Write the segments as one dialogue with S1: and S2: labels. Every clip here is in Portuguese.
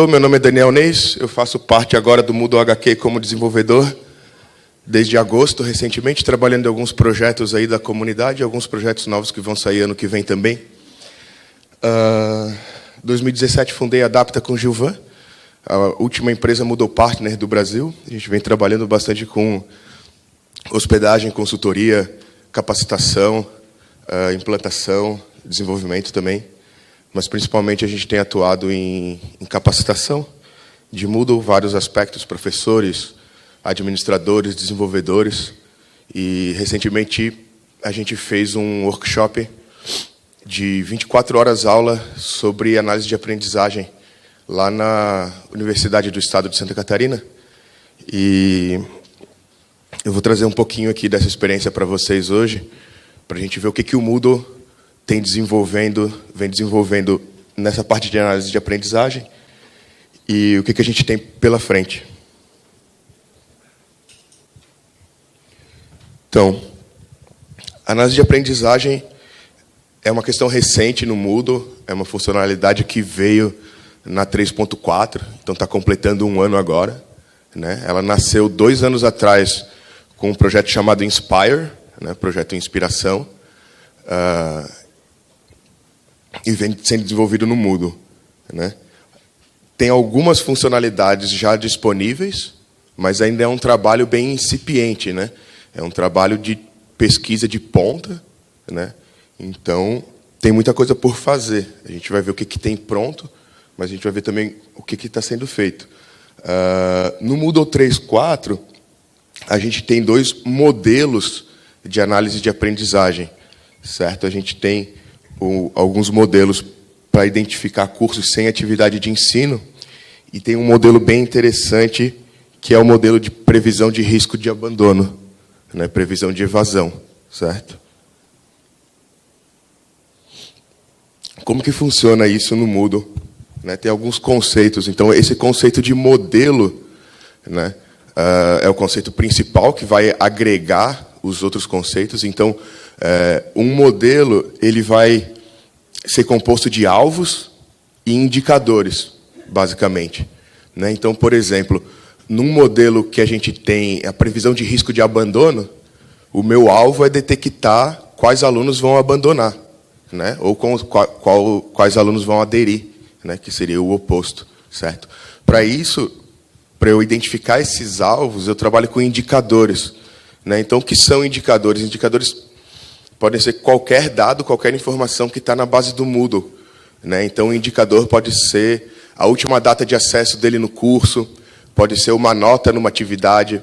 S1: Meu nome é Daniel Neis, eu faço parte agora do Moodle HQ como desenvolvedor desde agosto, recentemente, trabalhando em alguns projetos aí da comunidade, alguns projetos novos que vão sair ano que vem também. 2017 fundei a Adapta com Gilvan, a última empresa Moodle Partner do Brasil. A gente vem trabalhando bastante com hospedagem, consultoria, capacitação, implantação, desenvolvimento também. Mas, principalmente, a gente tem atuado em capacitação de Moodle, vários aspectos, professores, administradores, desenvolvedores. E, recentemente, a gente fez um workshop de 24 horas aula sobre análise de aprendizagem lá na Universidade do Estado de Santa Catarina. E eu vou trazer um pouquinho aqui dessa experiência para vocês hoje, para a gente ver o que o Moodle vem desenvolvendo nessa parte de análise de aprendizagem e o que a gente tem pela frente. Então, análise de aprendizagem é uma questão recente no Moodle, é uma funcionalidade que veio na 3.4, então está completando um ano agora, né? Ela nasceu 2 anos atrás com um projeto chamado Inspire, né? Projeto Inspiração, e vem sendo desenvolvido no Moodle, né? Tem algumas funcionalidades já disponíveis, mas ainda é um trabalho bem incipiente, né? É um trabalho de pesquisa de ponta, né? Então, tem muita coisa por fazer. A gente vai ver o que tem pronto, mas a gente vai ver também o que está sendo feito. No Moodle 3.4, a gente tem 2 modelos de análise de aprendizagem, certo? A gente tem alguns modelos para identificar cursos sem atividade de ensino, e tem um modelo bem interessante, que é o modelo de previsão de risco de abandono, né? Previsão de evasão, certo? Como que funciona isso no Moodle? Né? Tem alguns conceitos. Então, esse conceito de modelo, né, é o conceito principal, que vai agregar os outros conceitos. Então, um modelo ele vai ser composto de alvos e indicadores, basicamente, né? Então, por exemplo, num modelo que a gente tem a previsão de risco de abandono, o meu alvo é detectar quais alunos vão abandonar, né? Ou quais alunos vão aderir, né? Que seria o oposto, certo? Para isso, para eu identificar esses alvos, eu trabalho com indicadores, né? Então, o que são indicadores? Indicadores podem ser qualquer dado, qualquer informação que está na base do Moodle, né? Então, o indicador pode ser a última data de acesso dele no curso, pode ser uma nota numa atividade,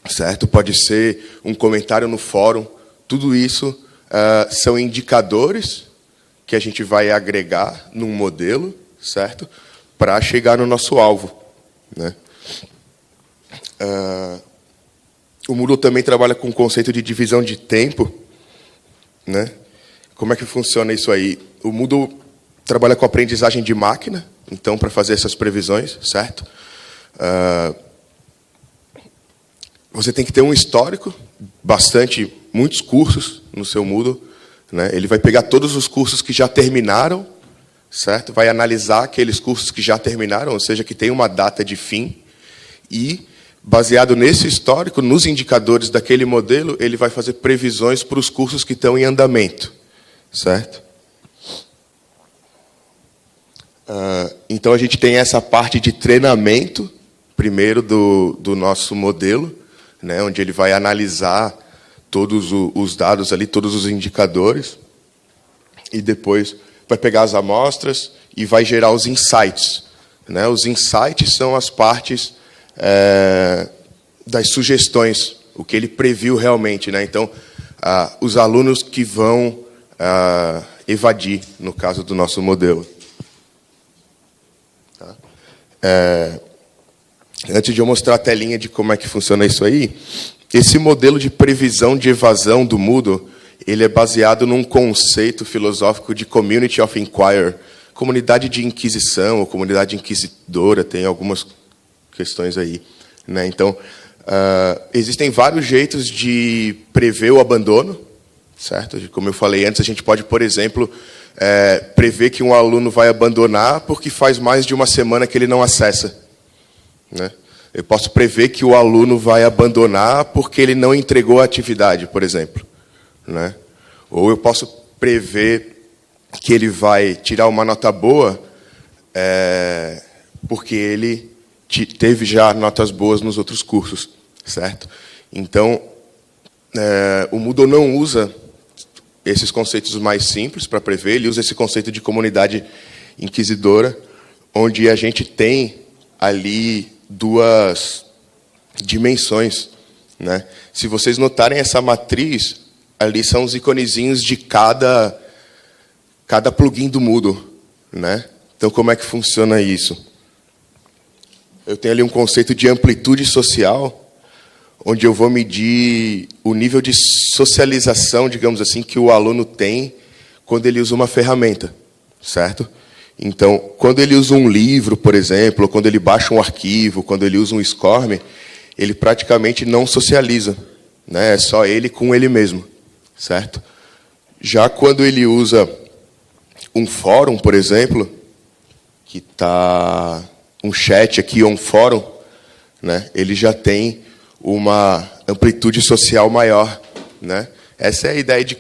S1: certo? Pode ser um comentário no fórum. Tudo isso são indicadores que a gente vai agregar num modelo, certo? Para chegar no nosso alvo, né? O Moodle também trabalha com o conceito de divisão de tempo, né? Como é que funciona isso aí? O Moodle trabalha com aprendizagem de máquina, então, para fazer essas previsões, certo? Você tem que ter um histórico, muitos cursos no seu Moodle, né? Ele vai pegar todos os cursos que já terminaram, certo? Vai analisar aqueles cursos que já terminaram, ou seja, que tem uma data de fim, e, baseado nesse histórico, nos indicadores daquele modelo, ele vai fazer previsões para os cursos que estão em andamento, certo? Então, a gente tem essa parte de treinamento, primeiro, do nosso modelo, né, onde ele vai analisar todos os dados ali, todos os indicadores, e depois vai pegar as amostras e vai gerar os insights, né? Os insights são as partes das sugestões, o que ele previu realmente, né? Então, os alunos que vão evadir, no caso do nosso modelo. Tá? Antes de eu mostrar a telinha de como é que funciona isso aí, esse modelo de previsão de evasão do Moodle, ele é baseado num conceito filosófico de Community of Inquiry, comunidade de inquisição, ou comunidade inquisidora, tem algumas questões aí, né? Então, existem vários jeitos de prever o abandono, certo? Como eu falei antes, a gente pode, por exemplo, prever que um aluno vai abandonar porque faz mais de uma semana que ele não acessa, né? Eu posso prever que o aluno vai abandonar porque ele não entregou a atividade, por exemplo, né? Ou eu posso prever que ele vai tirar uma nota boa porque ele teve já notas boas nos outros cursos, certo? Então, o Moodle não usa esses conceitos mais simples para prever, ele usa esse conceito de comunidade inquisidora, onde a gente tem ali duas dimensões, né? Se vocês notarem essa matriz, ali são os iconezinhos de cada plugin do Moodle, né? Então, como é que funciona isso? Eu tenho ali um conceito de amplitude social, onde eu vou medir o nível de socialização, digamos assim, que o aluno tem quando ele usa uma ferramenta, certo? Então, quando ele usa um livro, por exemplo, ou quando ele baixa um arquivo, quando ele usa um SCORM, ele praticamente não socializa, né? É só ele com ele mesmo, certo? Já quando ele usa um fórum, por exemplo, que está um chat aqui ou um fórum, né? Ele já tem uma amplitude social maior, né? Essa é a ideia de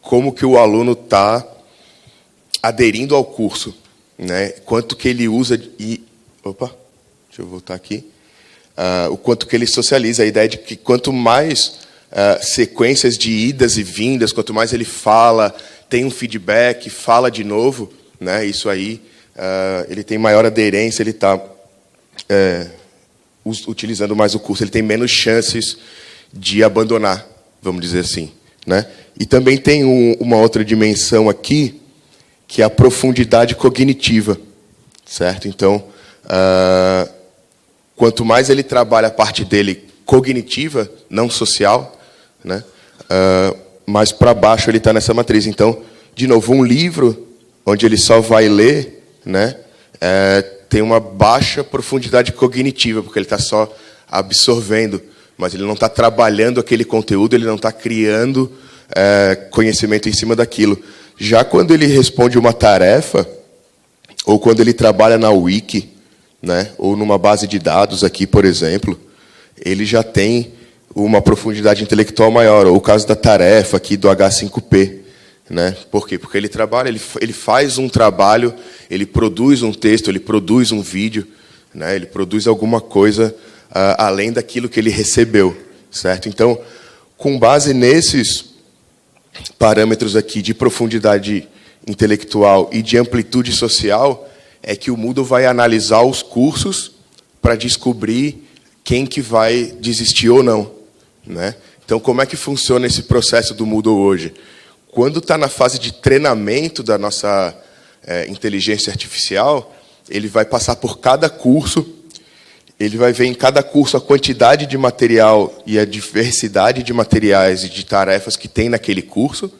S1: como que o aluno está aderindo ao curso, né? Quanto que ele usa deixa eu voltar aqui. O quanto que ele socializa, a ideia de que quanto mais sequências de idas e vindas, quanto mais ele fala, tem um feedback, fala de novo, né? Isso aí, ele tem maior aderência, ele está utilizando mais o curso, ele tem menos chances de abandonar, vamos dizer assim, né? E também tem uma outra dimensão aqui, que é a profundidade cognitiva, certo? Então, quanto mais ele trabalha a parte dele cognitiva, não social, né? Mais para baixo ele está nessa matriz. Então, de novo, um livro onde ele só vai ler, né? Tem uma baixa profundidade cognitiva, porque ele está só absorvendo, mas ele não está trabalhando aquele conteúdo, ele não está criando conhecimento em cima daquilo. Já quando ele responde uma tarefa, ou quando ele trabalha na Wiki, né, ou numa base de dados aqui, por exemplo, ele já tem uma profundidade intelectual maior. Ou o caso da tarefa aqui do H5P. Né? Por quê? Porque ele trabalha, ele faz um trabalho, ele produz um texto, ele produz um vídeo, né? Ele produz alguma coisa além daquilo que ele recebeu, certo? Então, com base nesses parâmetros aqui de profundidade intelectual e de amplitude social, é que o Moodle vai analisar os cursos para descobrir quem que vai desistir ou não, né? Então, como é que funciona esse processo do Moodle hoje? Quando está na fase de treinamento da nossa inteligência artificial, ele vai passar por cada curso, ele vai ver em cada curso a quantidade de material e a diversidade de materiais e de tarefas que tem naquele curso,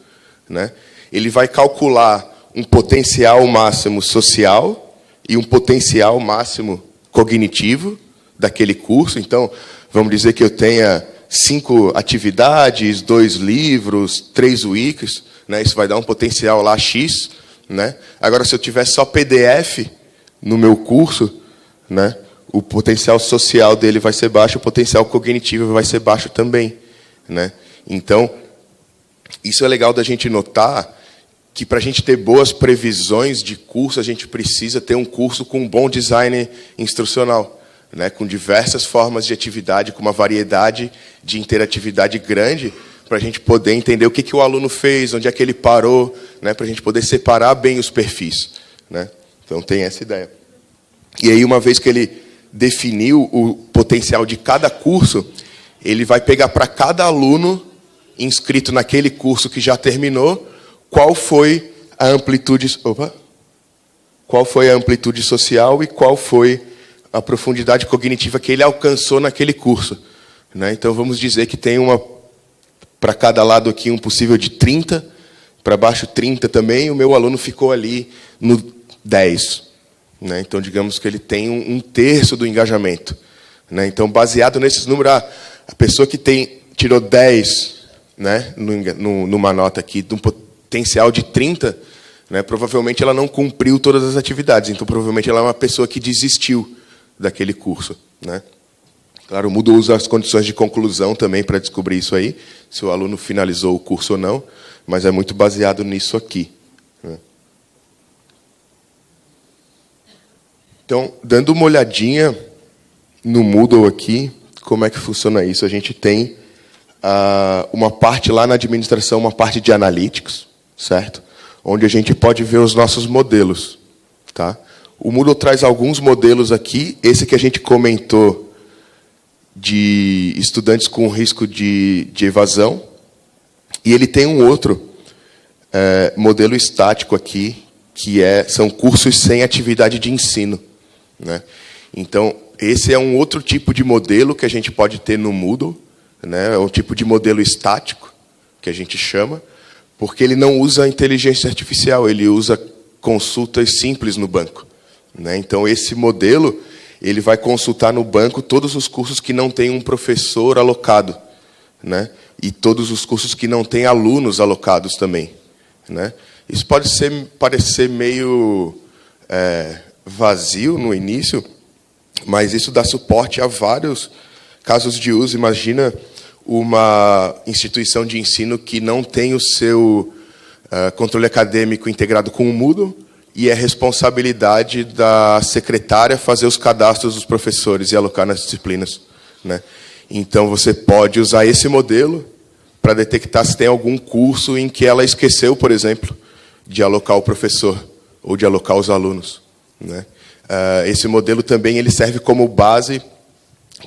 S1: né? Ele vai calcular um potencial máximo social e um potencial máximo cognitivo daquele curso. Então, vamos dizer que eu tenha 5 atividades, 2 livros, 3 wikis, né? Isso vai dar um potencial lá X, né? Agora, se eu tiver só PDF no meu curso, né, o potencial social dele vai ser baixo, o potencial cognitivo vai ser baixo também, né? Então, isso é legal da gente notar que para a gente ter boas previsões de curso, a gente precisa ter um curso com um bom design instrucional, né, com diversas formas de atividade, com uma variedade de interatividade grande, para a gente poder entender o que o aluno fez, onde é que ele parou, né, para a gente poder separar bem os perfis, né? Então, tem essa ideia. E aí, uma vez que ele definiu o potencial de cada curso, ele vai pegar para cada aluno inscrito naquele curso que já terminou, qual foi a amplitude social e qual foi a profundidade cognitiva que ele alcançou naquele curso, né? Então, vamos dizer que tem para cada lado aqui um possível de 30, para baixo 30 também, o meu aluno ficou ali no 10. Né? Então, digamos que ele tem um terço do engajamento. Né? Então, baseado nesses números, a pessoa que tirou 10, né, numa nota aqui, potencial de 30, né, provavelmente ela não cumpriu todas as atividades. Então, provavelmente, ela é uma pessoa que desistiu daquele curso, né? Claro, o Moodle usa as condições de conclusão também para descobrir isso aí, se o aluno finalizou o curso ou não, mas é muito baseado nisso aqui, né? Então, dando uma olhadinha no Moodle aqui, como é que funciona isso? A gente tem uma parte lá na administração, uma parte de analytics, certo? Onde a gente pode ver os nossos modelos, tá? O Moodle traz alguns modelos aqui. Esse que a gente comentou de estudantes com risco de evasão. E ele tem um outro modelo estático aqui, que são cursos sem atividade de ensino, né? Então, esse é um outro tipo de modelo que a gente pode ter no Moodle, né? É um tipo de modelo estático, que a gente chama, porque ele não usa inteligência artificial, ele usa consultas simples no banco, né? Então, esse modelo ele vai consultar no banco todos os cursos que não têm um professor alocado, né? E todos os cursos que não têm alunos alocados também, né? Isso pode parecer meio vazio no início, mas isso dá suporte a vários casos de uso. Imagina uma instituição de ensino que não tem o seu controle acadêmico integrado com o Moodle, e é responsabilidade da secretária fazer os cadastros dos professores e alocar nas disciplinas, né? Então, você pode usar esse modelo para detectar se tem algum curso em que ela esqueceu, por exemplo, de alocar o professor ou de alocar os alunos, né? Esse modelo também ele serve como base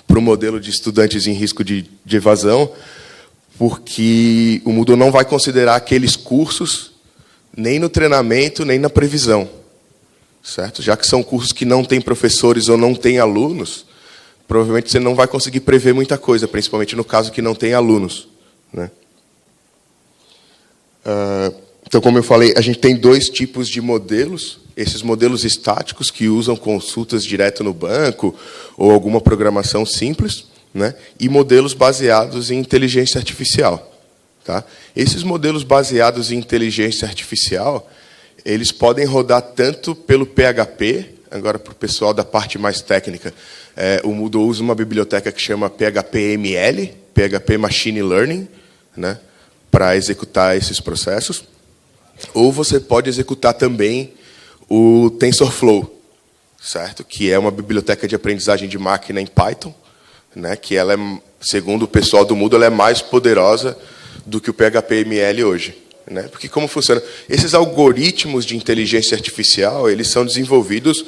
S1: para o modelo de estudantes em risco de evasão, porque o Moodle não vai considerar aqueles cursos nem no treinamento, nem na previsão, certo? Já que são cursos que não têm professores ou não têm alunos, provavelmente você não vai conseguir prever muita coisa, principalmente no caso que não tem alunos, né? Então, como eu falei, a gente tem dois tipos de modelos. Esses modelos estáticos, que usam consultas direto no banco ou alguma programação simples, né? E modelos baseados em inteligência artificial. Tá? Esses modelos baseados em inteligência artificial, eles podem rodar tanto pelo PHP, agora para o pessoal da parte mais técnica, o Moodle usa uma biblioteca que chama PHP-ML, PHP Machine Learning, né, para executar esses processos, ou você pode executar também o TensorFlow, certo? Que é uma biblioteca de aprendizagem de máquina em Python, né, que ela segundo o pessoal do Moodle, ela é mais poderosa do que o PHP-ML hoje, né? Porque como funciona? Esses algoritmos de inteligência artificial, eles são desenvolvidos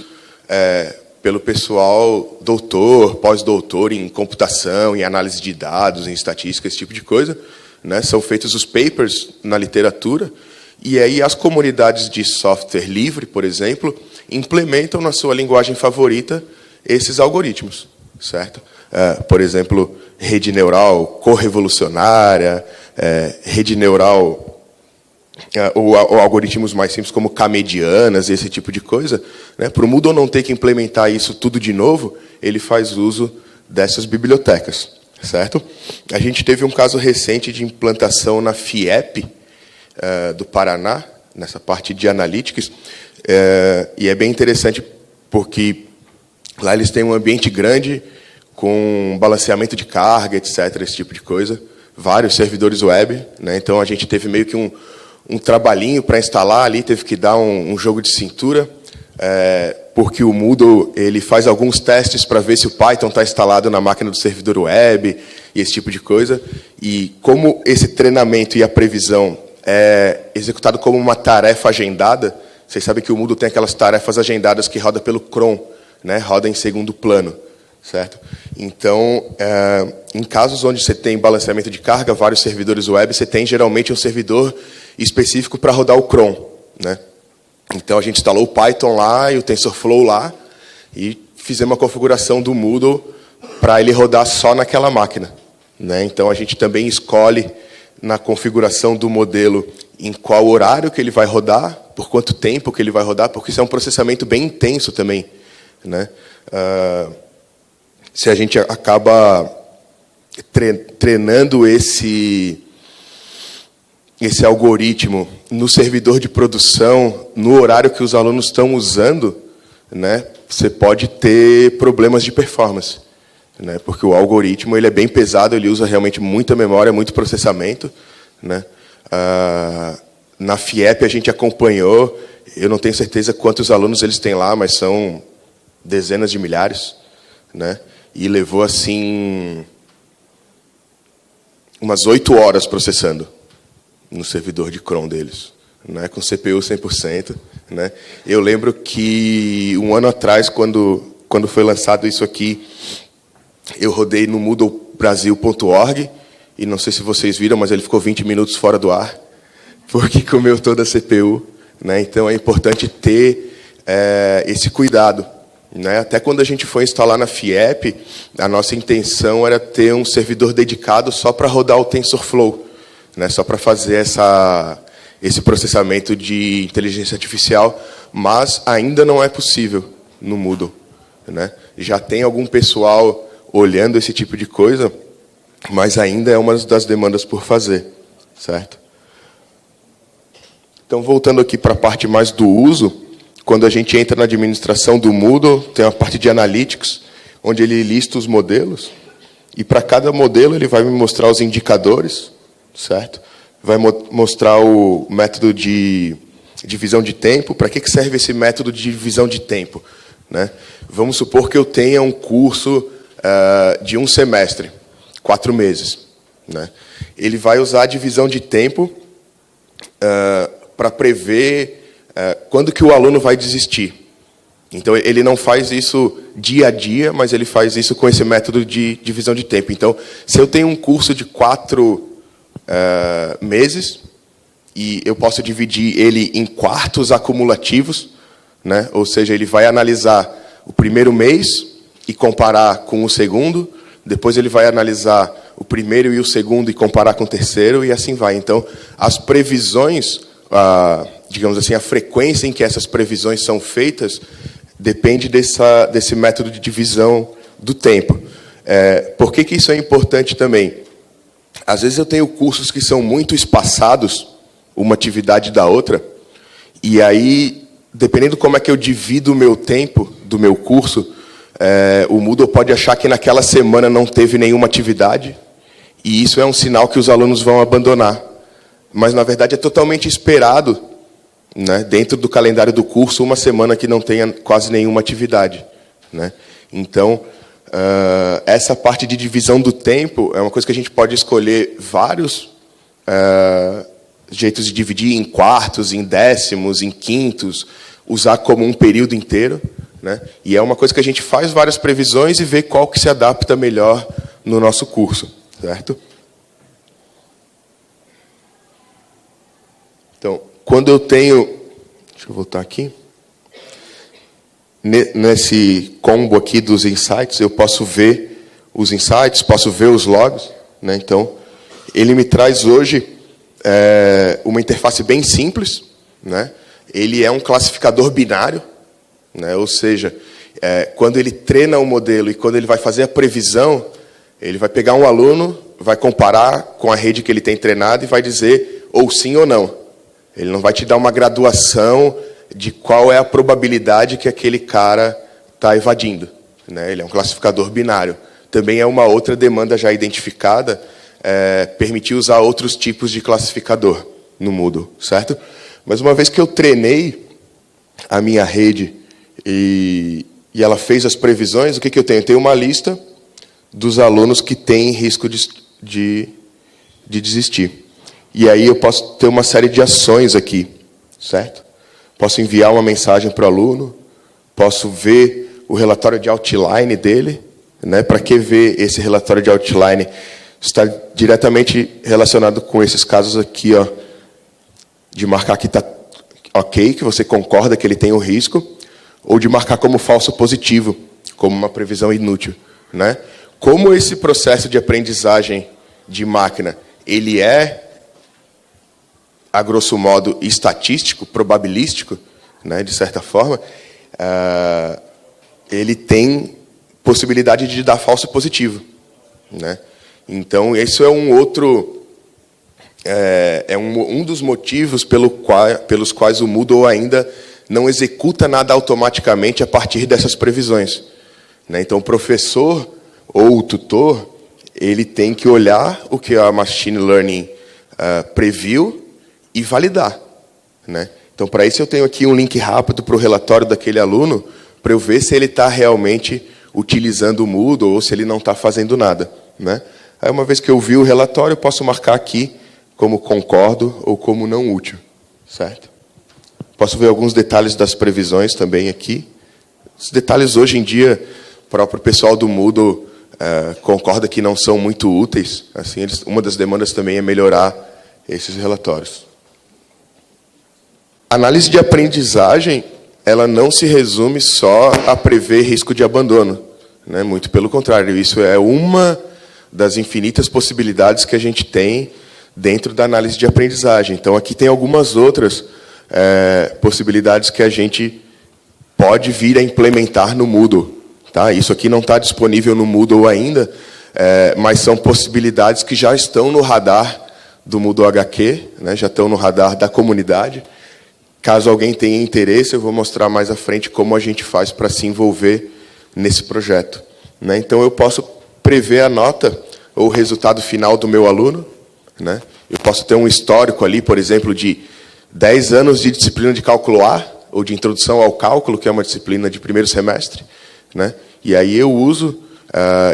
S1: pelo pessoal doutor, pós-doutor em computação, em análise de dados, em estatística, esse tipo de coisa, né? São feitos os papers na literatura, e aí as comunidades de software livre, por exemplo, implementam na sua linguagem favorita esses algoritmos, certo? Por exemplo, rede neural correvolucionária, rede neural ou algoritmos mais simples como K-medianas, esse tipo de coisa, né? Para o Moodle não ter que implementar isso tudo de novo, ele faz uso dessas bibliotecas, certo? A gente teve um caso recente de implantação na FIEP do Paraná, nessa parte de analytics, e é bem interessante porque lá eles têm um ambiente grande com balanceamento de carga, etc., esse tipo de coisa, vários servidores web, né? Então a gente teve meio que um trabalhinho para instalar ali, teve que dar um jogo de cintura, porque o Moodle ele faz alguns testes para ver se o Python está instalado na máquina do servidor web e esse tipo de coisa. E como esse treinamento e a previsão é executado como uma tarefa agendada, vocês sabem que o Moodle tem aquelas tarefas agendadas que roda pelo cron, né? Roda em segundo plano, certo? Então, em casos onde você tem balanceamento de carga, vários servidores web, você tem geralmente um servidor específico para rodar o cron, né? Então, a gente instalou o Python lá e o TensorFlow lá e fizemos uma configuração do Moodle para ele rodar só naquela máquina, né? Então, a gente também escolhe na configuração do modelo em qual horário que ele vai rodar, por quanto tempo que ele vai rodar, porque isso é um processamento bem intenso também, né? Se a gente acaba treinando esse esse algoritmo no servidor de produção, no horário que os alunos estão usando, né, você pode ter problemas de performance, né, porque o algoritmo ele é bem pesado, ele usa realmente muita memória, muito processamento, né. Na FIEP a gente acompanhou, eu não tenho certeza quantos alunos eles têm lá, mas são dezenas de milhares, né, e levou assim umas 8 horas processando no servidor de cron deles, né, com CPU 100%. Né. Eu lembro que um ano atrás, quando foi lançado isso aqui, eu rodei no moodlebrasil.org, e não sei se vocês viram, mas ele ficou 20 minutos fora do ar, porque comeu toda a CPU. Né. Então, é importante ter esse cuidado. Né. Até quando a gente foi instalar na FIEP, a nossa intenção era ter um servidor dedicado só para rodar o TensorFlow, né, só para fazer esse processamento de inteligência artificial, mas ainda não é possível no Moodle. Né. Já tem algum pessoal olhando esse tipo de coisa, mas ainda é uma das demandas por fazer. Certo? Então, voltando aqui para a parte mais do uso, quando a gente entra na administração do Moodle, tem a parte de Analytics, onde ele lista os modelos, e para cada modelo ele vai me mostrar os indicadores, certo? Vai mostrar o método de divisão de tempo. Para que serve esse método de divisão de tempo? Né? Vamos supor que eu tenha um curso de um semestre, 4 meses. Né? Ele vai usar a divisão de tempo para prever quando que o aluno vai desistir. Então, ele não faz isso dia a dia, mas ele faz isso com esse método de divisão de tempo. Então, se eu tenho um curso de 4 meses, e eu posso dividir ele em quartos acumulativos, né? Ou seja, ele vai analisar o primeiro mês e comparar com o segundo, depois ele vai analisar o primeiro e o segundo e comparar com o terceiro, e assim vai. Então, as previsões, digamos assim, a frequência em que essas previsões são feitas depende desse método de divisão do tempo. Por que isso é importante também? Às vezes eu tenho cursos que são muito espaçados, uma atividade da outra, e aí, dependendo como é que eu divido o meu tempo do meu curso, o Moodle pode achar que naquela semana não teve nenhuma atividade, e isso é um sinal que os alunos vão abandonar. Mas, na verdade, é totalmente esperado, né, dentro do calendário do curso, uma semana que não tenha quase nenhuma atividade. Né? Então, essa parte de divisão do tempo é uma coisa que a gente pode escolher vários jeitos de dividir em quartos, em décimos, em quintos, usar como um período inteiro. Né? E é uma coisa que a gente faz várias previsões e vê qual que se adapta melhor no nosso curso. Certo? Então, quando eu tenho... Deixa eu voltar aqui. Nesse combo aqui dos insights, eu posso ver os insights, posso ver os logs. Né? Então, ele me traz hoje uma interface bem simples. Né? Ele é um classificador binário. Né? Ou seja, quando ele treina o modelo e quando ele vai fazer a previsão, ele vai pegar um aluno, vai comparar com a rede que ele tem treinado e vai dizer ou sim ou não. Ele não vai te dar uma graduação de qual é a probabilidade que aquele cara está evadindo. Né? Ele é um classificador binário. Também é uma outra demanda já identificada, permitir usar outros tipos de classificador no Moodle. Certo? Mas uma vez que eu treinei a minha rede e ela fez as previsões, o que eu tenho? Eu tenho uma lista dos alunos que têm risco de desistir. E aí eu posso ter uma série de ações aqui, certo? Posso enviar uma mensagem para o aluno, posso ver o relatório de outline dele, né? Para que ver esse relatório de outline? Está diretamente relacionado com esses casos aqui, ó, de marcar que está ok, que você concorda que ele tem o risco, ou de marcar como falso positivo, como uma previsão inútil, né? Como esse processo de aprendizagem de máquina, ele é, a grosso modo, estatístico, probabilístico, né, de certa forma, ele tem possibilidade de dar falso positivo. Né? Então, isso é um outro é um dos motivos pelos quais o Moodle ainda não executa nada automaticamente a partir dessas previsões, né? Então, o professor ou o tutor, ele tem que olhar o que a Machine Learning previu e validar, né? Então, para isso, eu tenho aqui um link rápido para o relatório daquele aluno, para eu ver se ele está realmente utilizando o Moodle ou se ele não está fazendo nada, né? Aí, uma vez que eu vi o relatório, eu posso marcar aqui como concordo ou como não útil, certo? Posso ver alguns detalhes das previsões também aqui. Os detalhes, hoje em dia, o próprio pessoal do Moodle concorda que não são muito úteis. Assim, uma das demandas também é melhorar esses relatórios. A análise de aprendizagem, ela não se resume só a prever risco de abandono, né? Muito pelo contrário, isso é uma das infinitas possibilidades que a gente tem dentro da análise de aprendizagem. Então, aqui tem algumas outras possibilidades que a gente pode vir a implementar no Moodle. Tá? Isso aqui não está disponível no Moodle ainda, mas são possibilidades que já estão no radar do Moodle HQ, né? Já estão no radar da comunidade. Caso alguém tenha interesse, eu vou mostrar mais à frente como a gente faz para se envolver nesse projeto, né? Então, eu posso prever a nota ou o resultado final do meu aluno, né? Eu posso ter um histórico ali, por exemplo, de 10 anos de disciplina de cálculo A, ou de introdução ao cálculo, que é uma disciplina de primeiro semestre, né? E aí eu uso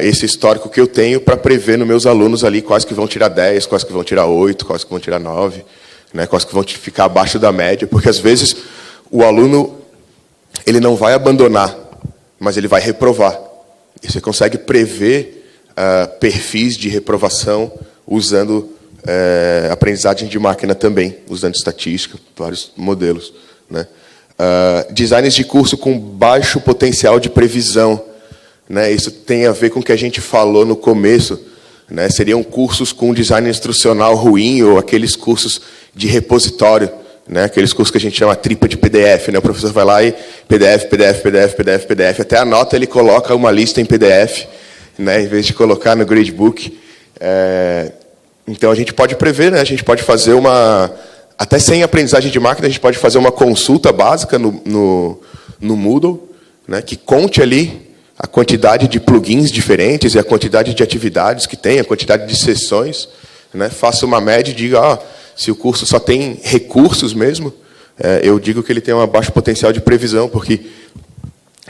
S1: esse histórico que eu tenho para prever nos meus alunos ali quais que vão tirar 10, quais que vão tirar 8, quais que vão tirar 9, né? Quais que vão ficar abaixo da média, porque às vezes o aluno ele não vai abandonar, mas ele vai reprovar. E você consegue prever perfis de reprovação usando aprendizagem de máquina também, usando estatística, vários modelos, né? Designs de curso com baixo potencial de previsão, né? Isso tem a ver com o que a gente falou no começo, né? Seriam cursos com design instrucional ruim ou aqueles cursos de repositório, né? Aqueles cursos que a gente chama tripa de PDF, né? O professor vai lá e PDF, PDF, PDF, PDF, PDF, até a nota ele coloca uma lista em PDF, né? Em vez de colocar no gradebook. Então, a gente pode prever, né? A gente pode fazer até sem aprendizagem de máquina, a gente pode fazer uma consulta básica no Moodle, né? Que conte ali a quantidade de plugins diferentes e a quantidade de atividades que tem, a quantidade de sessões, né? Faça uma média e diga, se o curso só tem recursos mesmo, eu digo que ele tem um baixo potencial de previsão, porque,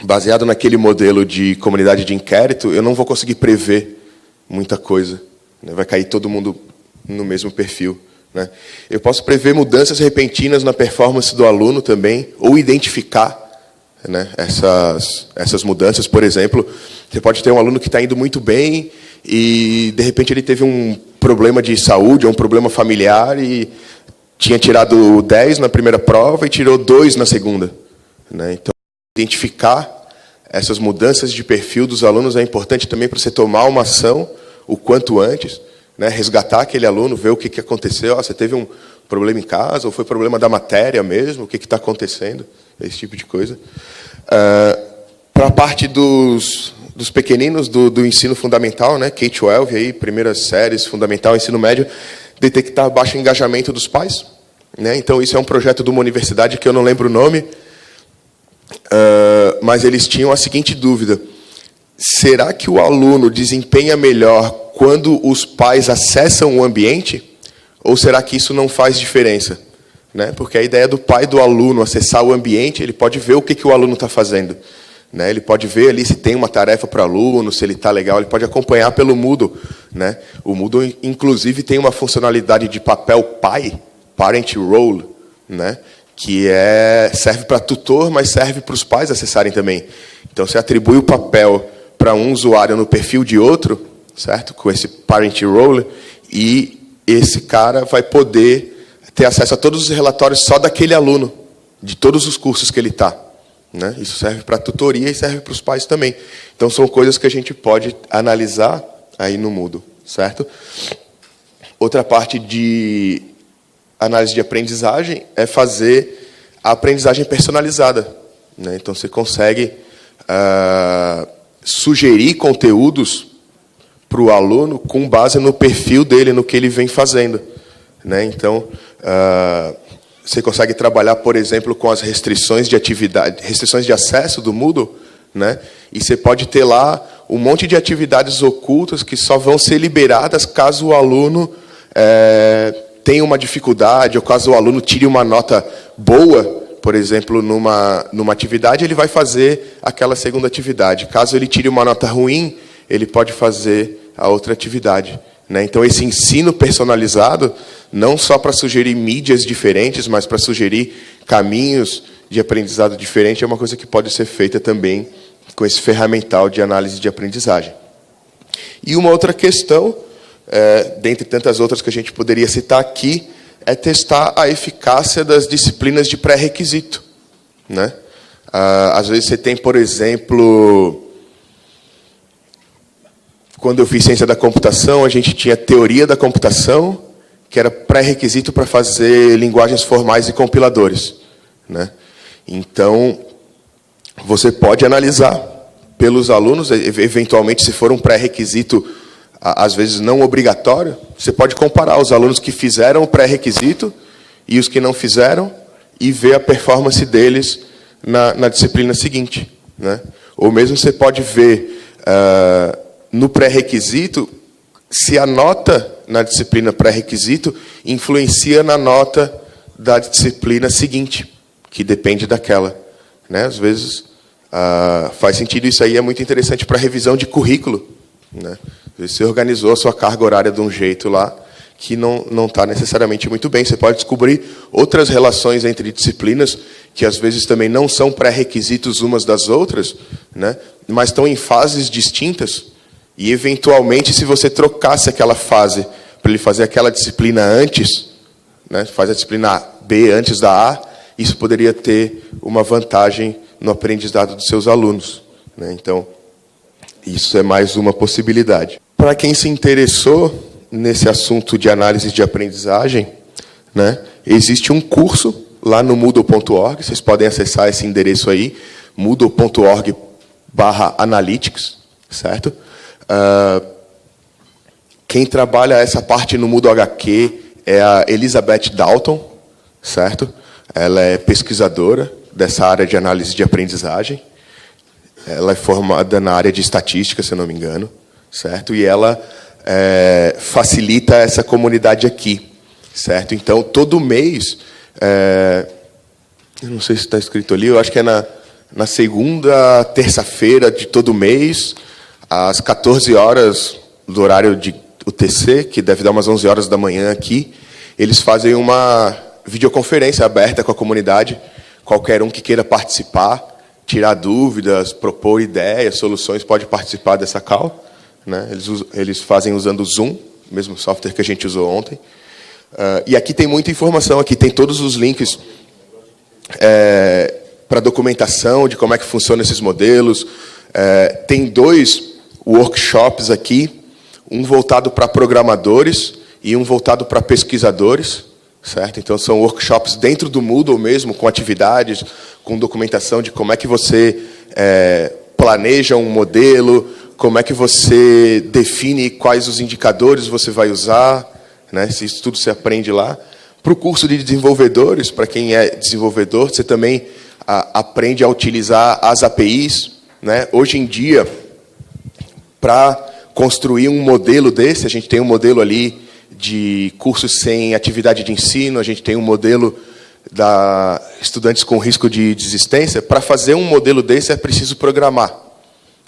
S1: baseado naquele modelo de comunidade de inquérito, eu não vou conseguir prever muita coisa, né? Vai cair todo mundo no mesmo perfil, né? Eu posso prever mudanças repentinas na performance do aluno também, ou identificar, né, essas mudanças. Por exemplo, você pode ter um aluno que está indo muito bem e, de repente, ele teve um problema de saúde, ou um problema familiar, e tinha tirado 10 na primeira prova e tirou 2 na segunda, né? Então, identificar essas mudanças de perfil dos alunos é importante também para você tomar uma ação o quanto antes, né? Resgatar aquele aluno, ver o que aconteceu. Você teve um problema em casa, ou foi problema da matéria mesmo, o que está acontecendo, esse tipo de coisa. Para a parte dos pequeninos do ensino fundamental, né? K-12, aí, primeiras séries, fundamental, ensino médio, detectar baixo engajamento dos pais, né? Então, isso é um projeto de uma universidade que eu não lembro o nome, mas eles tinham a seguinte dúvida: será que o aluno desempenha melhor quando os pais acessam o ambiente? Ou será que isso não faz diferença, né? Porque a ideia do pai do aluno acessar o ambiente, ele pode ver o que o aluno está fazendo, né? Ele pode ver ali se tem uma tarefa para o aluno, se ele está legal, ele pode acompanhar pelo Moodle, né? O Moodle, inclusive, tem uma funcionalidade de papel pai, parent role, né? Que serve para tutor, mas serve para os pais acessarem também. Então, você atribui o papel para um usuário no perfil de outro, certo? Com esse parent role, e esse cara vai poder ter acesso a todos os relatórios só daquele aluno, de todos os cursos que ele está, né? Isso serve para a tutoria e serve para os pais também. Então, são coisas que a gente pode analisar aí no Moodle, certo? Outra parte de análise de aprendizagem é fazer a aprendizagem personalizada, né? Então, você consegue sugerir conteúdos para o aluno com base no perfil dele, no que ele vem fazendo, né? Então, você consegue trabalhar, por exemplo, com as restrições de atividade, restrições de acesso do Moodle, né? E você pode ter lá um monte de atividades ocultas que só vão ser liberadas caso o aluno tenha uma dificuldade, ou caso o aluno tire uma nota boa, por exemplo, numa atividade, ele vai fazer aquela segunda atividade. Caso ele tire uma nota ruim, ele pode fazer a outra atividade, né? Então, esse ensino personalizado, não só para sugerir mídias diferentes, mas para sugerir caminhos de aprendizado diferente, é uma coisa que pode ser feita também com esse ferramental de análise de aprendizagem. E uma outra questão, dentre tantas outras que a gente poderia citar aqui, é testar a eficácia das disciplinas de pré-requisito, né? Às vezes você tem, por exemplo, quando eu fiz ciência da computação, a gente tinha teoria da computação, que era pré-requisito para fazer linguagens formais e compiladores, né? Então, você pode analisar pelos alunos, eventualmente, se for um pré-requisito, às vezes não obrigatório, você pode comparar os alunos que fizeram o pré-requisito e os que não fizeram e ver a performance deles na disciplina seguinte, né? Ou mesmo você pode ver no pré-requisito se a nota na disciplina pré-requisito influencia na nota da disciplina seguinte, que depende daquela, né? Às vezes faz sentido, isso aí é muito interessante para revisão de currículo, né? Você organizou a sua carga horária de um jeito lá que não está necessariamente muito bem. Você pode descobrir outras relações entre disciplinas que às vezes também não são pré-requisitos umas das outras, né? Mas estão em fases distintas. E, eventualmente, se você trocasse aquela fase para ele fazer aquela disciplina antes, né? Faz a disciplina B antes da A, isso poderia ter uma vantagem no aprendizado dos seus alunos, né? Então, isso é mais uma possibilidade. Para quem se interessou nesse assunto de análise de aprendizagem, né, existe um curso lá no Moodle.org, vocês podem acessar esse endereço aí, moodle.org/analytics, certo? Quem trabalha essa parte no Moodle HQ é a Elizabeth Dalton, certo? Ela é pesquisadora dessa área de análise de aprendizagem. Ela é formada na área de estatística, se eu não me engano, certo? E ela facilita essa comunidade aqui, certo? Então, todo mês, eu não sei se está escrito ali, eu acho que é na segunda terça-feira de todo mês, às 14 horas do horário de UTC, que deve dar umas 11 horas da manhã aqui, eles fazem uma videoconferência aberta com a comunidade, qualquer um que queira participar, tirar dúvidas, propor ideias, soluções, pode participar dessa call, né? Eles fazem usando o Zoom, o mesmo software que a gente usou ontem. E aqui tem muita informação, aqui tem todos os links para documentação de como é que funcionam esses modelos. Tem 2 workshops aqui, um voltado para programadores e um voltado para pesquisadores, certo? Então, são workshops dentro do Moodle mesmo, com atividades, com documentação de como é que você planeja um modelo, como é que você define quais os indicadores você vai usar, né? Isso tudo você aprende lá. Para o curso de desenvolvedores, para quem é desenvolvedor, você também aprende a utilizar as APIs, né? Hoje em dia, para construir um modelo desse, a gente tem um modelo ali de cursos sem atividade de ensino, a gente tem um modelo da estudantes com risco de desistência. Para fazer um modelo desse é preciso programar,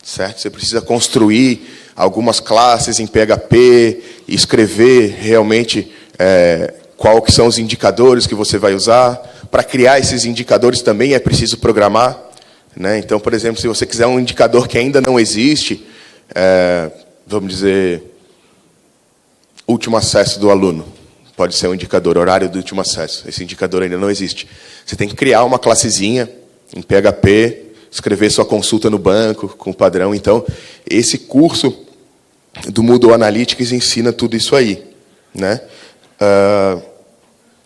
S1: certo? Você precisa construir algumas classes em PHP, escrever realmente qual que são os indicadores que você vai usar. Para criar esses indicadores também é preciso programar, né? Então, por exemplo, se você quiser um indicador que ainda não existe, vamos dizer, último acesso do aluno. Pode ser um indicador, horário do último acesso. Esse indicador ainda não existe. Você tem que criar uma classezinha em PHP, escrever sua consulta no banco, com o padrão. Então, esse curso do Moodle Analytics ensina tudo isso aí, né?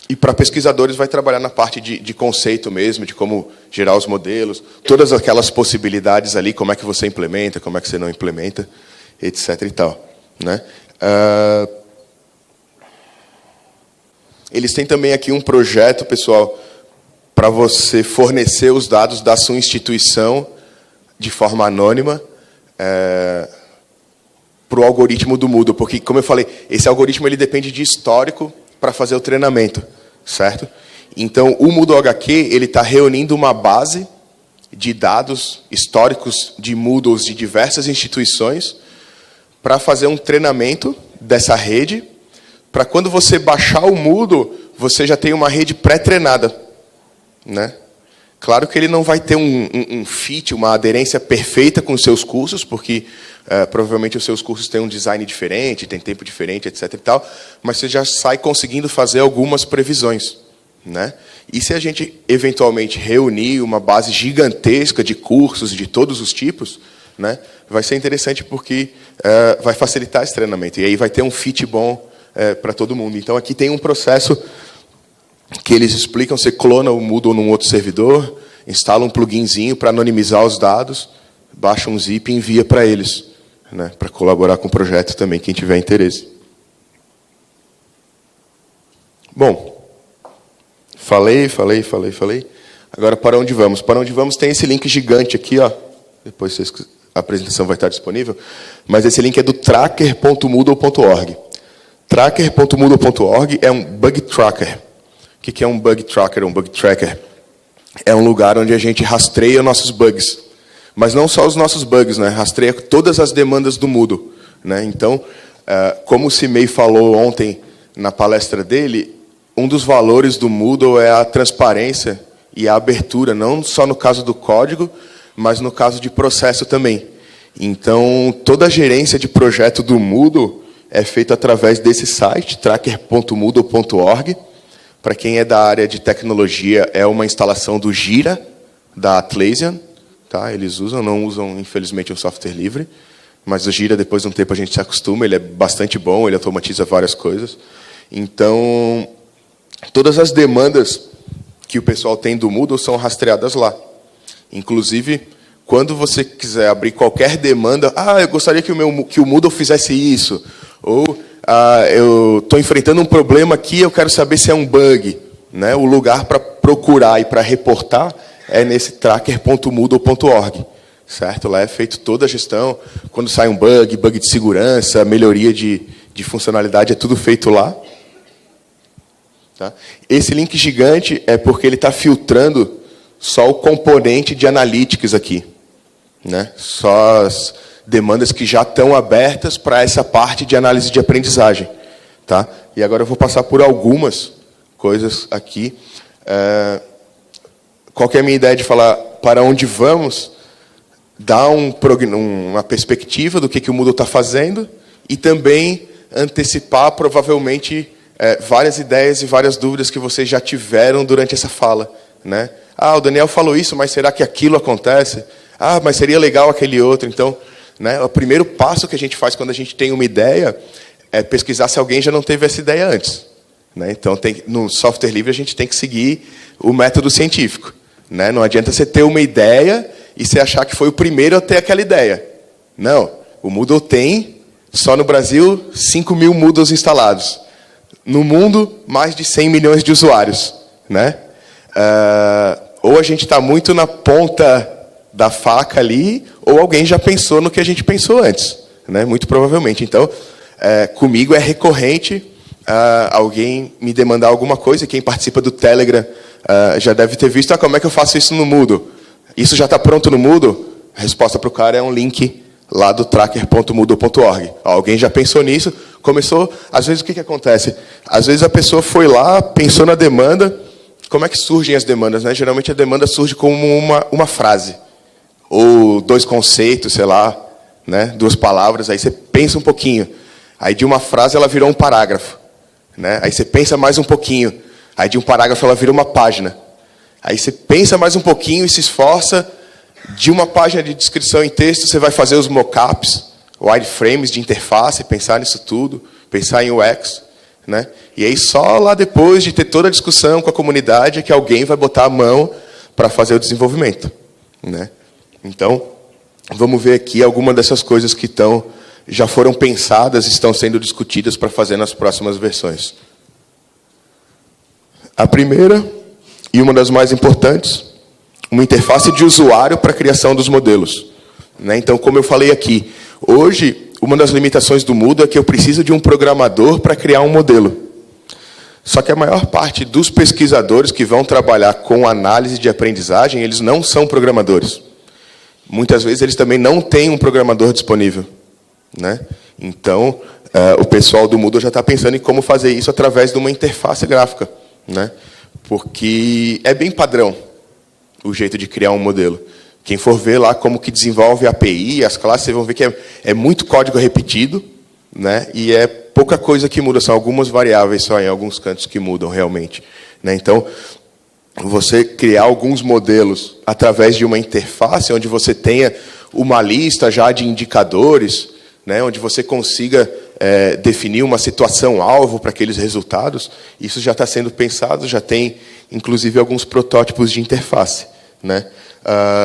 S1: E para pesquisadores vai trabalhar na parte de conceito mesmo, de como gerar os modelos, todas aquelas possibilidades ali, como é que você implementa, como é que você não implementa, etc. e tal, né? Eles têm também aqui um projeto, pessoal, para você fornecer os dados da sua instituição de forma anônima para o algoritmo do Moodle, porque, como eu falei, esse algoritmo ele depende de histórico para fazer o treinamento, certo? Então, o Moodle HQ ele está reunindo uma base de dados históricos de Moodles de diversas instituições para fazer um treinamento dessa rede, para quando você baixar o Moodle, você já tem uma rede pré-treinada, né? Claro que ele não vai ter um fit, uma aderência perfeita com os seus cursos, porque provavelmente os seus cursos têm um design diferente, tem tempo diferente, etc. e tal, mas você já sai conseguindo fazer algumas previsões, né? E se a gente eventualmente reunir uma base gigantesca de cursos de todos os tipos, né, vai ser interessante porque vai facilitar esse treinamento. E aí vai ter um fit bom para todo mundo. Então, aqui tem um processo que eles explicam. Você clona o Moodle num outro servidor, instala um pluginzinho para anonimizar os dados, baixa um zip e envia para eles, né, para colaborar com o projeto também, quem tiver interesse. Bom, falei. Agora, para onde vamos? Para onde vamos tem esse link gigante aqui, ó. Depois a apresentação vai estar disponível. Mas esse link é do tracker.moodle.org. Tracker.moodle.org é um bug tracker. O que é um bug tracker, um bug tracker? É um lugar onde a gente rastreia nossos bugs. Mas não só os nossos bugs, né? Rastreia todas as demandas do Moodle, né? Então, como o Cimei falou ontem na palestra dele, um dos valores do Moodle é a transparência e a abertura, não só no caso do código, mas no caso de processo também. Então, toda a gerência de projeto do Moodle é feita através desse site, tracker.moodle.org. Para quem é da área de tecnologia, é uma instalação do Jira, da Atlassian. Tá? Eles não usam, infelizmente, um software livre, mas o Jira, depois de um tempo, a gente se acostuma, ele é bastante bom, ele automatiza várias coisas. Então, todas as demandas que o pessoal tem do Moodle são rastreadas lá. Inclusive, quando você quiser abrir qualquer demanda, eu gostaria que o Moodle fizesse isso, ou eu estou enfrentando um problema aqui, eu quero saber se é um bug, né? O lugar para procurar e para reportar é nesse tracker.moodle.org, certo? Lá é feito toda a gestão. Quando sai um bug de segurança, melhoria de funcionalidade, é tudo feito lá. Tá? Esse link gigante é porque ele está filtrando só o componente de analytics aqui, né? Só as demandas que já estão abertas para essa parte de análise de aprendizagem. Tá? E agora eu vou passar por algumas coisas aqui. Qual que é a minha ideia de falar para onde vamos? Dar uma perspectiva do que o Moodle está fazendo e também antecipar, provavelmente, várias ideias e várias dúvidas que vocês já tiveram durante essa fala, né? O Daniel falou isso, mas será que aquilo acontece? Mas seria legal aquele outro. Então, né, o primeiro passo que a gente faz quando a gente tem uma ideia é pesquisar se alguém já não teve essa ideia antes, né? Então, no software livre, a gente tem que seguir o método científico, né? Não adianta você ter uma ideia e você achar que foi o primeiro a ter aquela ideia. Não. O Moodle tem, só no Brasil, 5.000 Moodles instalados. No mundo, mais de 100 milhões de usuários, né? Ou a gente está muito na ponta da faca ali, ou alguém já pensou no que a gente pensou antes, né? Muito provavelmente. Então, comigo é recorrente alguém me demandar alguma coisa, e quem participa do Telegram já deve ter visto, como é que eu faço isso no Moodle? Isso já está pronto no Moodle? A resposta para o cara é um link lá do tracker.moodle.org. Alguém já pensou nisso, começou. Às vezes, o que acontece? Às vezes a pessoa foi lá, pensou na demanda. Como é que surgem as demandas, né? Geralmente a demanda surge como uma frase, ou 2 conceitos, sei lá, né? 2 palavras, aí você pensa um pouquinho. Aí de uma frase ela virou um parágrafo, né? Aí você pensa mais um pouquinho. Aí de um parágrafo ela vira uma página. Aí você pensa mais um pouquinho e se esforça. De uma página de descrição em texto, você vai fazer os mockups, wireframes de interface, pensar nisso tudo, pensar em UX, né? E aí só lá depois de ter toda a discussão com a comunidade é que alguém vai botar a mão para fazer o desenvolvimento, né? Então, vamos ver aqui algumas dessas coisas que já foram pensadas, estão sendo discutidas para fazer nas próximas versões. A primeira, e uma das mais importantes, uma interface de usuário para a criação dos modelos. Né? Então, como eu falei aqui, hoje, uma das limitações do Moodle é que eu preciso de um programador para criar um modelo. Só que a maior parte dos pesquisadores que vão trabalhar com análise de aprendizagem, eles não são programadores. Muitas vezes, eles também não têm um programador disponível. Né? Então, o pessoal do Moodle já está pensando em como fazer isso através de uma interface gráfica. Né? Porque é bem padrão o jeito de criar um modelo. Quem for ver lá como que desenvolve a API, as classes, vocês vão ver que é muito código repetido, né? E é pouca coisa que muda, são algumas variáveis só em alguns cantos que mudam realmente. Né? Então, você criar alguns modelos através de uma interface, onde você tenha uma lista já de indicadores, né? Onde você consiga definir uma situação-alvo para aqueles resultados, isso já está sendo pensado, já tem, inclusive, alguns protótipos de interface. Né?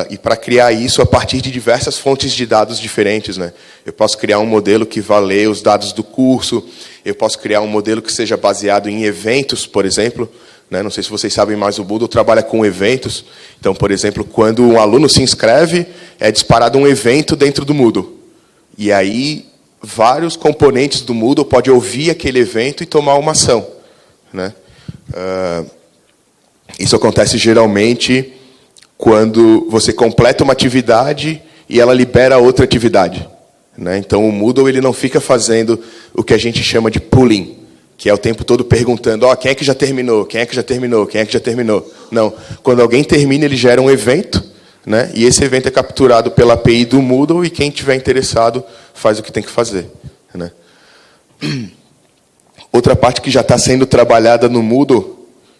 S1: E para criar isso a partir de diversas fontes de dados diferentes. Né? Eu posso criar um modelo que vá ler os dados do curso, eu posso criar um modelo que seja baseado em eventos, por exemplo. Né? Não sei se vocês sabem, mas o Moodle trabalha com eventos. Então, por exemplo, quando um aluno se inscreve, é disparado um evento dentro do Moodle. E aí, vários componentes do Moodle podem ouvir aquele evento e tomar uma ação. Né? Isso acontece geralmente quando você completa uma atividade e ela libera outra atividade. Né? Então, o Moodle ele não fica fazendo o que a gente chama de pooling, que é o tempo todo perguntando, quem é que já terminou, quem é que já terminou, quem é que já terminou. Não, quando alguém termina, ele gera um evento, né? E esse evento é capturado pela API do Moodle e quem tiver interessado faz o que tem que fazer. Né? Outra parte que já está sendo trabalhada no Moodle,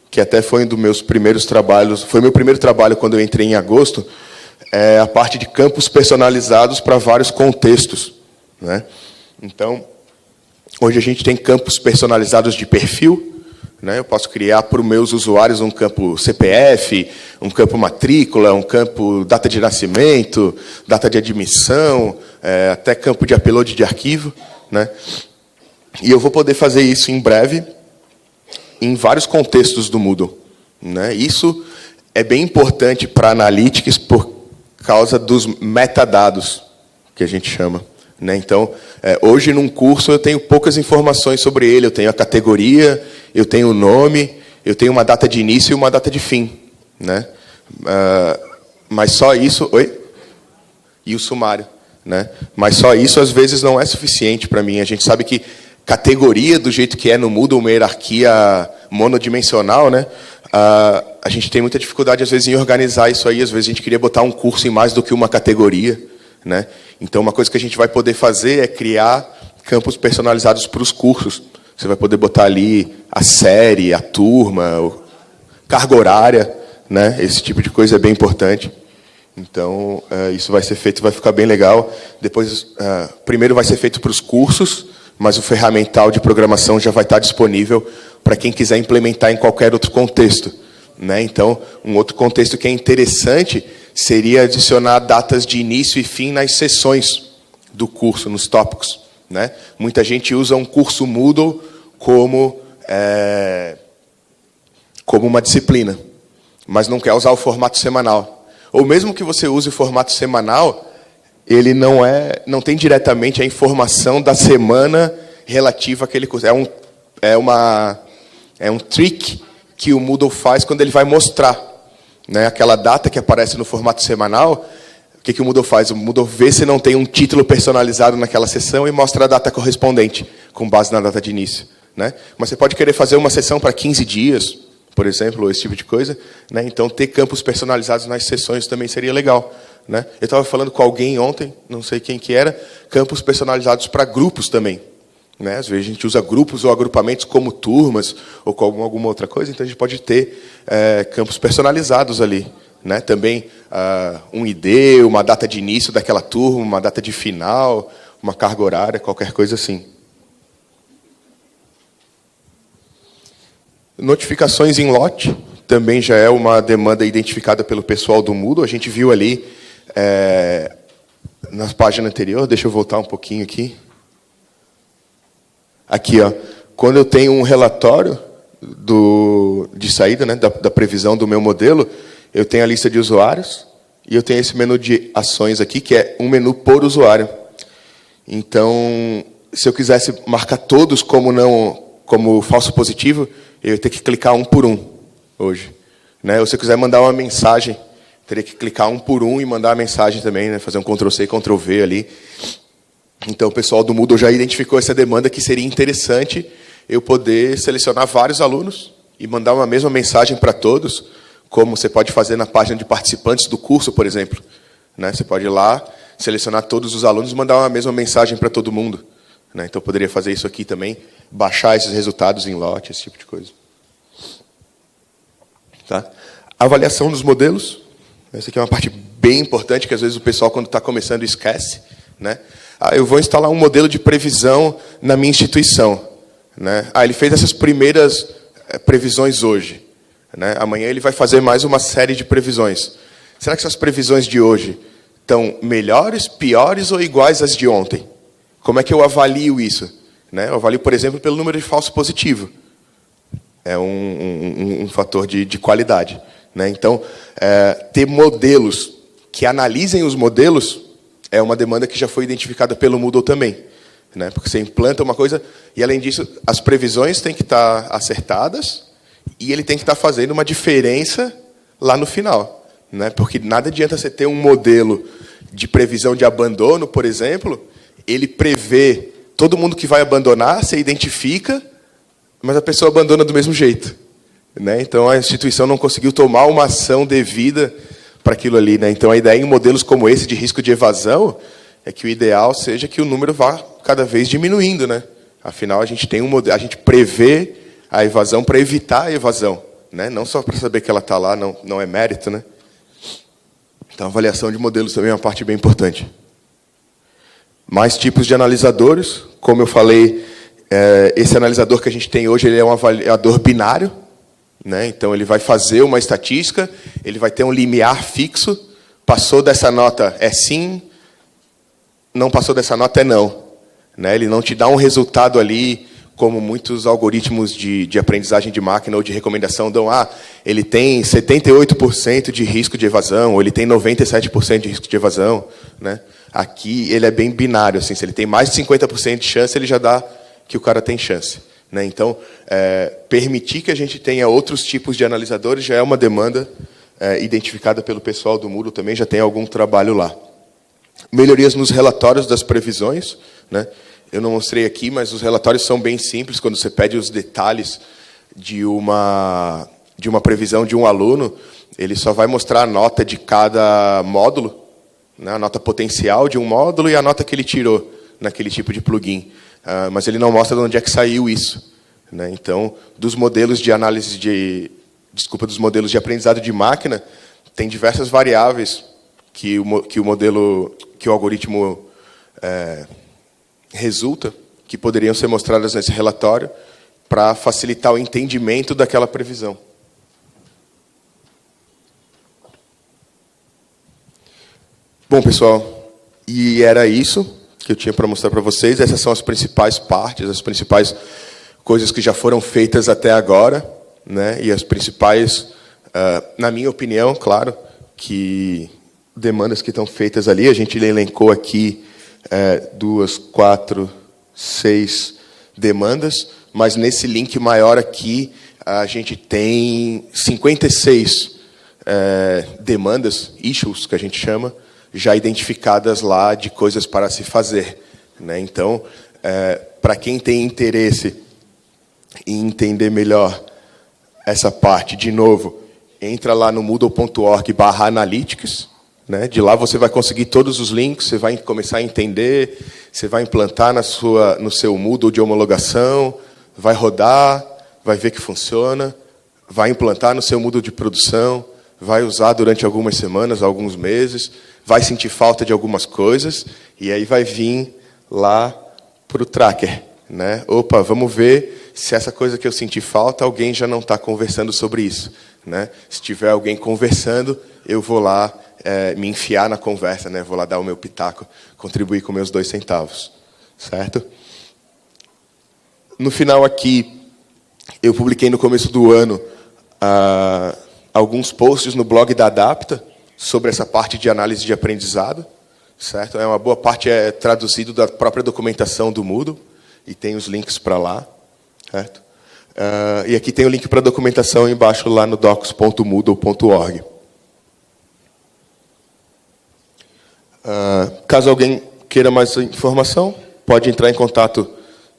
S1: que até foi um dos meus primeiros trabalhos, foi meu primeiro trabalho quando eu entrei em agosto, é a parte de campos personalizados para vários contextos. Né? Então, hoje a gente tem campos personalizados de perfil. Né? Eu posso criar para os meus usuários um campo CPF, um campo matrícula, um campo data de nascimento, data de admissão, até campo de upload de arquivo. Né? E eu vou poder fazer isso em breve, em vários contextos do Moodle. Né? Isso é bem importante para Analytics por causa dos metadados, que a gente chama. Né? Então, hoje, num curso, eu tenho poucas informações sobre ele. Eu tenho a categoria, eu tenho o nome, eu tenho uma data de início e uma data de fim. Né? Mas só isso... Oi? E o sumário. Né? Mas só isso, às vezes, não é suficiente para mim. A gente sabe que categoria, do jeito que é no Moodle, uma hierarquia monodimensional, né? A gente tem muita dificuldade, às vezes, em organizar isso aí. Às vezes, a gente queria botar um curso em mais do que uma categoria. Né? Então, uma coisa que a gente vai poder fazer é criar campos personalizados para os cursos. Você vai poder botar ali a série, a turma, carga horária. Né? Esse tipo de coisa é bem importante. Então, isso vai ser feito, vai ficar bem legal. Depois, primeiro vai ser feito para os cursos, mas o ferramental de programação já vai estar disponível para quem quiser implementar em qualquer outro contexto. Né? Então, um outro contexto que é interessante seria adicionar datas de início e fim nas sessões do curso, nos tópicos. Né? Muita gente usa um curso Moodle como uma disciplina, mas não quer usar o formato semanal. Ou mesmo que você use o formato semanal, ele não tem diretamente a informação da semana relativa àquele curso. É um trick que o Moodle faz quando ele vai mostrar. Né? Aquela data que aparece no formato semanal, o que o Moodle faz? O Moodle vê se não tem um título personalizado naquela sessão e mostra a data correspondente, com base na data de início. Né? Mas você pode querer fazer uma sessão para 15 dias, por exemplo, ou esse tipo de coisa. Né? Então, ter campos personalizados nas sessões também seria legal. Né? Eu estava falando com alguém ontem, não sei quem que era, campos personalizados para grupos também. Né? Às vezes a gente usa grupos ou agrupamentos como turmas ou como alguma outra coisa, então a gente pode ter campos personalizados ali. Né? Também um ID, uma data de início daquela turma, uma data de final, uma carga horária, qualquer coisa assim. Notificações em lote também já é uma demanda identificada pelo pessoal do Moodle. A gente viu ali na página anterior, deixa eu voltar um pouquinho aqui. Aqui, ó, quando eu tenho um relatório de saída, né, da previsão do meu modelo, eu tenho a lista de usuários e eu tenho esse menu de ações aqui, que é um menu por usuário. Então, se eu quisesse marcar todos como falso positivo, eu ia ter que clicar um por um hoje, né? Ou se eu quiser mandar uma mensagem, teria que clicar um por um e mandar a mensagem também, né? Fazer um Ctrl+C, Ctrl+V ali. Então, o pessoal do Moodle já identificou essa demanda que seria interessante eu poder selecionar vários alunos e mandar uma mesma mensagem para todos, como você pode fazer na página de participantes do curso, por exemplo, né? Você pode ir lá, selecionar todos os alunos e mandar uma mesma mensagem para todo mundo, né? Então, eu poderia fazer isso aqui também, baixar esses resultados em lote, esse tipo de coisa. Tá? Avaliação dos modelos. Essa aqui é uma parte bem importante, que às vezes o pessoal, quando está começando, esquece, né? Eu vou instalar um modelo de previsão na minha instituição, né? Ele fez essas primeiras previsões hoje, né? Amanhã ele vai fazer mais uma série de previsões. Será que essas previsões de hoje estão melhores, piores ou iguais às de ontem? Como é que eu avalio isso, né? Eu avalio, por exemplo, pelo número de falso positivo. É um fator de qualidade, né? Então, ter modelos que analisem os modelos é uma demanda que já foi identificada pelo Moodle também, né? Porque você implanta uma coisa e, além disso, as previsões têm que estar acertadas e ele tem que estar fazendo uma diferença lá no final, né? Porque nada adianta você ter um modelo de previsão de abandono, por exemplo, ele prevê todo mundo que vai abandonar, você identifica, mas a pessoa abandona do mesmo jeito, né? Então, a instituição não conseguiu tomar uma ação devida para aquilo ali, né? Então, a ideia em modelos como esse de risco de evasão é que o ideal seja que o número vá cada vez diminuindo, né? Afinal, a gente tem a gente prevê a evasão para evitar a evasão, né? Não só para saber que ela está lá, não é mérito, né? Então, a avaliação de modelos também é uma parte bem importante. Mais tipos de analisadores, como eu falei, esse analisador que a gente tem hoje, ele é um avaliador binário, né? Então, ele vai fazer uma estatística, ele vai ter um limiar fixo, passou dessa nota é sim, não passou dessa nota é não, né? Ele não te dá um resultado ali, como muitos algoritmos de aprendizagem de máquina ou de recomendação dão, ele tem 78% de risco de evasão, ou ele tem 97% de risco de evasão, né? Aqui, ele é bem binário, assim, se ele tem mais de 50% de chance, ele já dá que o cara tem chance, né? Então, permitir que a gente tenha outros tipos de analisadores já é uma demanda identificada pelo pessoal do Moodle também, já tem algum trabalho lá. Melhorias nos relatórios das previsões, né? Eu não mostrei aqui, mas os relatórios são bem simples, quando você pede os detalhes de uma previsão de um aluno, ele só vai mostrar a nota de cada módulo, né? A nota potencial de um módulo e a nota que ele tirou naquele tipo de plugin. Mas ele não mostra de onde é que saiu isso, né? Então, dos modelos de análise dos modelos de aprendizado de máquina, tem diversas variáveis que o algoritmo resulta, que poderiam ser mostradas nesse relatório para facilitar o entendimento daquela previsão. Bom, pessoal, e era isso que eu tinha para mostrar para vocês. Essas são as principais partes, as principais coisas que já foram feitas até agora, né? E as principais, na minha opinião, claro, que demandas que estão feitas ali. A gente elencou aqui 2, 4, 6 demandas, mas nesse link maior aqui a gente tem 56 demandas, issues, que a gente chama, já identificadas lá de coisas para se fazer, né? Então, para quem tem interesse em entender melhor essa parte, de novo, entra lá no moodle.org/analytics, né? De lá você vai conseguir todos os links, você vai começar a entender, você vai implantar no seu Moodle de homologação, vai rodar, vai ver que funciona, vai implantar no seu Moodle de produção, vai usar durante algumas semanas, alguns meses, vai sentir falta de algumas coisas, e aí vai vir lá para o tracker, né? Opa, vamos ver se essa coisa que eu senti falta, alguém já não está conversando sobre isso, né? Se tiver alguém conversando, eu vou lá me enfiar na conversa, né? Vou lá dar o meu pitaco, contribuir com meus 2 centavos, certo? No final aqui, eu publiquei no começo do ano alguns posts no blog da Adapta sobre essa parte de análise de aprendizado, certo? Uma boa parte é traduzido da própria documentação do Moodle, e tem os links para lá, certo? E aqui tem o link para a documentação embaixo lá no docs.moodle.org. Caso alguém queira mais informação, pode entrar em contato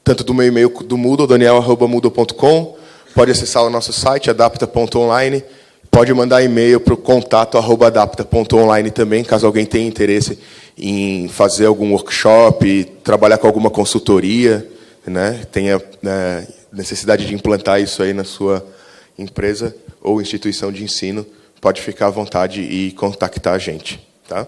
S1: tanto do meu e-mail do Moodle, daniel@moodle.com, pode acessar o nosso site, adapta.online, pode mandar e-mail para o contato@adapta.online também, caso alguém tenha interesse em fazer algum workshop, trabalhar com alguma consultoria, né, tenha necessidade de implantar isso aí na sua empresa ou instituição de ensino, pode ficar à vontade e contactar a gente. Tá?